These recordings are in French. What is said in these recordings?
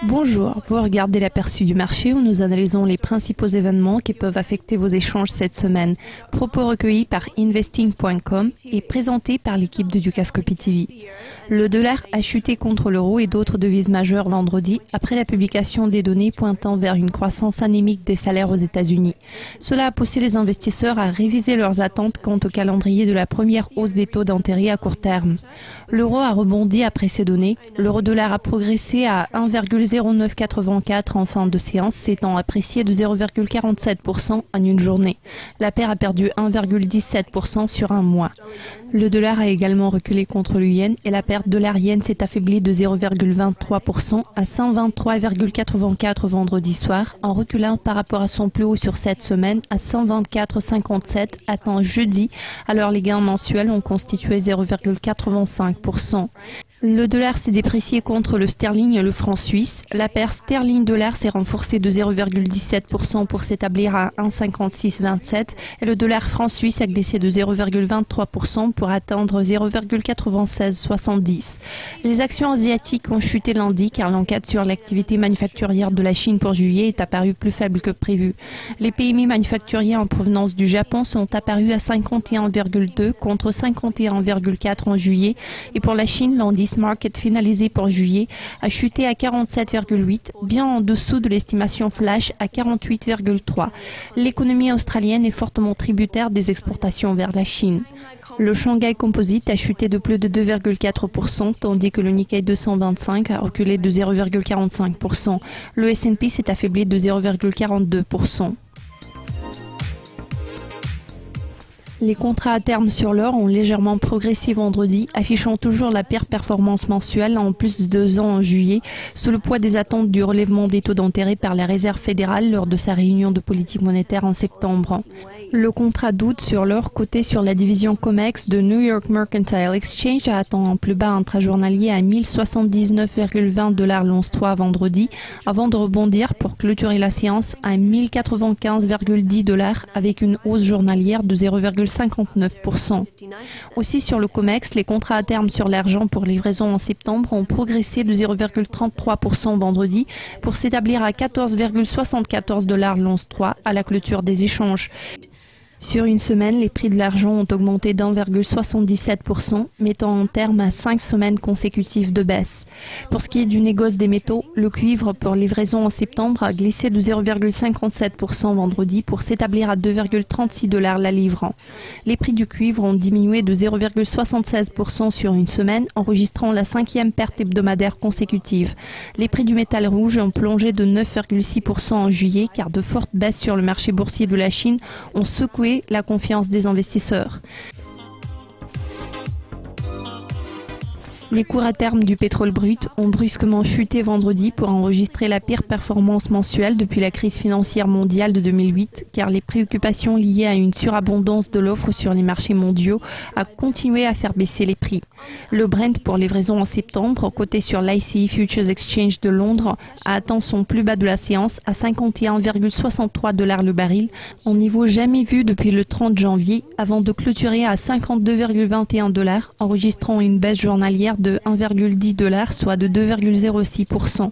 Bonjour, vous regardez l'aperçu du marché où nous analysons les principaux événements qui peuvent affecter vos échanges cette semaine. Propos recueillis par investing.com et présentés par l'équipe de Dukascopy TV. Le dollar a chuté contre l'euro et d'autres devises majeures vendredi après la publication des données pointant vers une croissance anémique des salaires aux États-Unis. Cela a poussé les investisseurs à réviser leurs attentes quant au calendrier de la première hausse des taux d'intérêt à court terme. L'euro a rebondi après ces données. L'euro-dollar a progressé à 1,0984 en fin de séance, s'étant apprécié de 0,47% en une journée. La paire a perdu 1,17% sur un mois. Le dollar a également reculé contre le yen et la paire dollar-yen s'est affaiblie de 0,23% à 123,84 vendredi soir, en reculant par rapport à son plus haut sur cette semaine à 124,57 atteint jeudi, alors les gains mensuels ont constitué 0,85%. Le dollar s'est déprécié contre le sterling et le franc suisse. La paire sterling-dollar s'est renforcée de 0,17% pour s'établir à 1,5627 et le dollar franc suisse a glissé de 0,23% pour atteindre 0,9670. Les actions asiatiques ont chuté lundi car l'enquête sur l'activité manufacturière de la Chine pour juillet est apparue plus faible que prévu. Les PMI manufacturiers en provenance du Japon sont apparus à 51,2 contre 51,4 en juillet et pour la Chine, l'indice market finalisé pour juillet a chuté à 47,8, bien en dessous de l'estimation flash à 48,3. L'économie australienne est fortement tributaire des exportations vers la Chine. Le Shanghai Composite a chuté de plus de 2,4%, tandis que le Nikkei 225 a reculé de 0,45%. Le S&P s'est affaibli de 0,42%. Les contrats à terme sur l'or ont légèrement progressé vendredi, affichant toujours la pire performance mensuelle en plus de 2 ans en juillet, sous le poids des attentes du relèvement des taux d'intérêt par la Réserve fédérale lors de sa réunion de politique monétaire en septembre. Le contrat d'août sur l'or coté sur la division COMEX de New York Mercantile Exchange a atteint un plus bas intrajournalier à 1079,20 $ l'once 3 vendredi, avant de rebondir pour clôturer la séance à 1095,10 $ avec une hausse journalière de 0,59%. Aussi sur le COMEX, les contrats à terme sur l'argent pour livraison en septembre ont progressé de 0,33% vendredi pour s'établir à 14,74 $ l'once 3 à la clôture des échanges. Sur une semaine, les prix de l'argent ont augmenté d'1,77%, mettant en terme à 5 semaines consécutives de baisse. Pour ce qui est du négoce des métaux, le cuivre pour livraison en septembre a glissé de 0,57% vendredi pour s'établir à 2,36 $ la livre. Les prix du cuivre ont diminué de 0,76% sur une semaine, enregistrant la 5e perte hebdomadaire consécutive. Les prix du métal rouge ont plongé de 9,6% en juillet car de fortes baisses sur le marché boursier de la Chine ont secoué la confiance des investisseurs. Les cours à terme du pétrole brut ont brusquement chuté vendredi pour enregistrer la pire performance mensuelle depuis la crise financière mondiale de 2008, car les préoccupations liées à une surabondance de l'offre sur les marchés mondiaux a continué à faire baisser les prix. Le Brent pour livraison en septembre, coté sur l'ICE Futures Exchange de Londres, a atteint son plus bas de la séance à 51,63 $ le baril, en niveau jamais vu depuis le 30 janvier, avant de clôturer à 52,21 $, enregistrant une baisse journalière de 1,10 $, soit de 2,06%.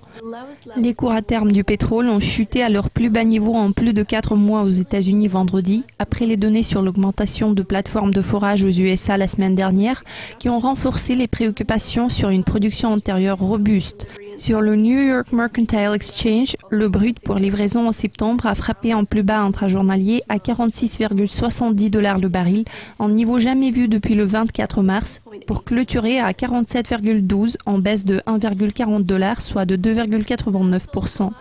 Les cours à terme du pétrole ont chuté à leur plus bas niveau en plus de 4 mois aux États-Unis vendredi, après les données sur l'augmentation de plateformes de forage aux USA la semaine dernière, qui ont renforcé les préoccupations sur une production antérieure robuste. Sur le New York Mercantile Exchange, le brut pour livraison en septembre a frappé en plus bas intrajournalier à 46,70 $ le baril, en niveau jamais vu depuis le 24 mars, pour clôturer à 47,12 en baisse de 1,40 $, soit de 2,89%.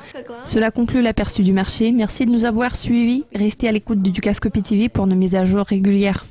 Cela conclut l'aperçu du marché. Merci de nous avoir suivis. Restez à l'écoute de Dukascopy TV pour nos mises à jour régulières.